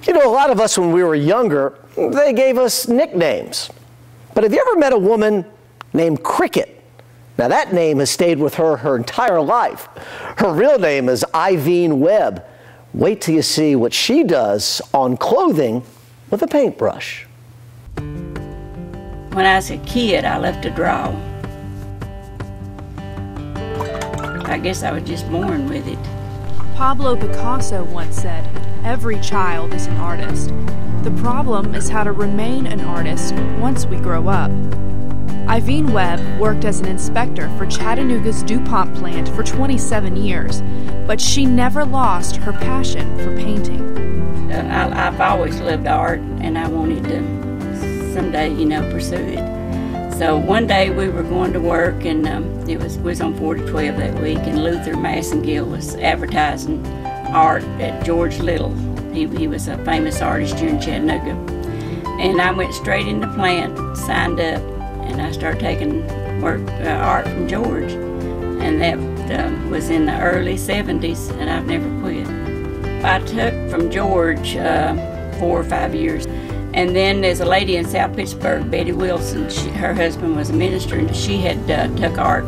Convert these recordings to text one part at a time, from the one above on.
You know, a lot of us when we were younger, they gave us nicknames. But have you ever met a woman named Cricket? Now that name has stayed with her entire life. Her real name is Iveen Webb. Wait till you see what she does on clothing with a paintbrush. When I was a kid, I loved to draw. I guess I was just born with it. Pablo Picasso once said, "Every child is an artist. The problem is how to remain an artist once we grow up." Iveen Webb worked as an inspector for Chattanooga's DuPont plant for 27 years, but she never lost her passion for painting. I've always loved art, and I wanted to someday, pursue it. So one day we were going to work, and it was on 4012 that week, and Luther Massengill was advertising art at George Little. He was a famous artist here in Chattanooga. And I went straight in the plant, signed up, and I started taking art from George. And that was in the early 70s, and I've never quit. I took from George 4 or 5 years. And then there's a lady in South Pittsburgh, Betty Wilson. Her husband was a minister, and she had took art.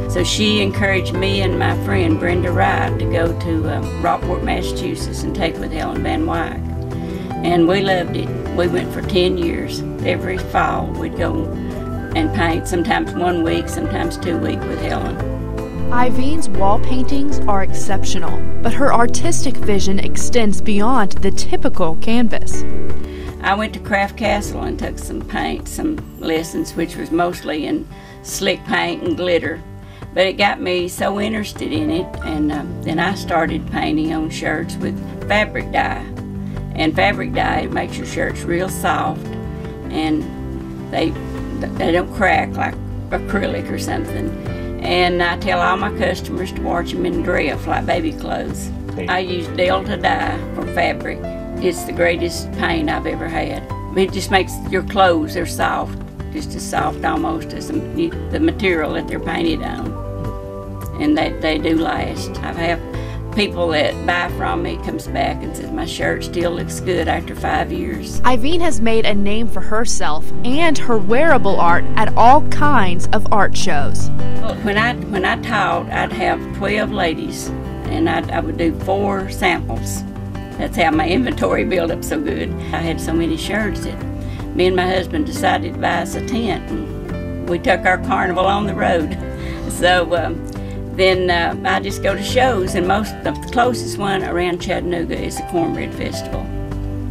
So she encouraged me and my friend Brenda Wright to go to Rockport, Massachusetts and take with Helen Van Wyck. And we loved it. We went for 10 years. Every fall we'd go and paint, sometimes 1 week, sometimes 2 weeks with Helen. Iveen's wall paintings are exceptional, but her artistic vision extends beyond the typical canvas. I went to Craft Castle and took some lessons, which was mostly in slick paint and glitter. But it got me so interested in it, and then I started painting on shirts with fabric dye. And fabric dye makes your shirts real soft, and they don't crack like acrylic or something. And I tell all my customers to wash them in drift like baby clothes. I use Delta dye for fabric. It's the greatest paint I've ever had. It just makes your clothes, they're soft, just as soft almost as the material that they're painted on. And they do last. I've had people that buy from me comes back and says my shirt still looks good after 5 years. Iveen has made a name for herself and her wearable art at all kinds of art shows. When I taught, I'd have 12 ladies, and I would do 4 samples. That's how my inventory built up so good. I had so many shirts that me and my husband decided to buy us a tent, and we took our carnival on the road. So then I just go to shows, and the closest one around Chattanooga is the Cornbread Festival.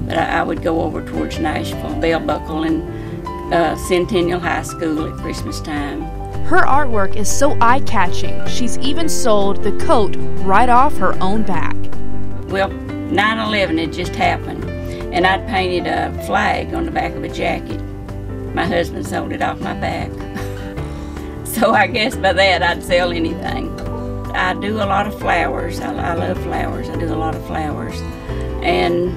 But I would go over towards Nashville, Bell Buckle, and Centennial High School at Christmas time. Her artwork is so eye-catching, she's even sold the coat right off her own back. Well, 9/11 had just happened, and I'd painted a flag on the back of a jacket. My husband sold it off my back. So I guess by that I'd sell anything. I do a lot of flowers. I love flowers. I do a lot of flowers. And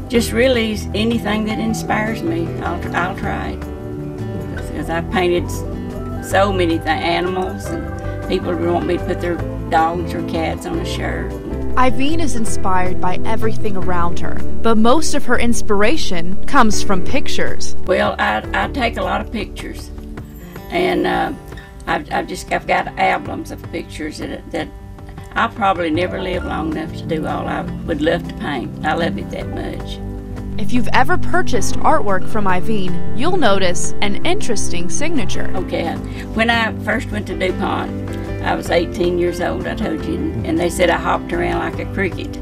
just really anything that inspires me, I'll try it. Because I've painted so many animals, and people want me to put their dogs or cats on a shirt. Iveen is inspired by everything around her, but most of her inspiration comes from pictures. Well, I take a lot of pictures, and I've got albums of pictures that I'll probably never live long enough to do all I would love to paint. I love it that much. If you've ever purchased artwork from Iveen, you'll notice an interesting signature. Okay, when I first went to DuPont, I was 18 years old, I told you, and they said I hopped around like a cricket.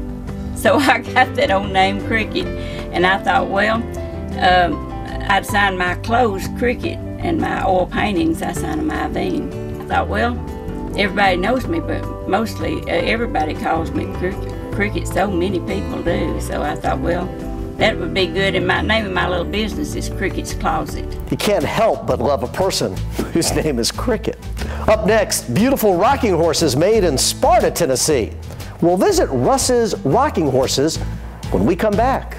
So I got that old name, Cricket, and I thought, well, I'd sign my clothes Cricket, and my oil paintings, I signed them Iveen. I thought, well, everybody knows me, but mostly everybody calls me Cricket. So many people do. So I thought, well, that would be good, and my name of my little business is Cricket's Closet. You can't help but love a person whose name is Cricket. Up next, beautiful rocking horses made in Sparta, Tennessee. We'll visit Russ's Rocking Horses when we come back.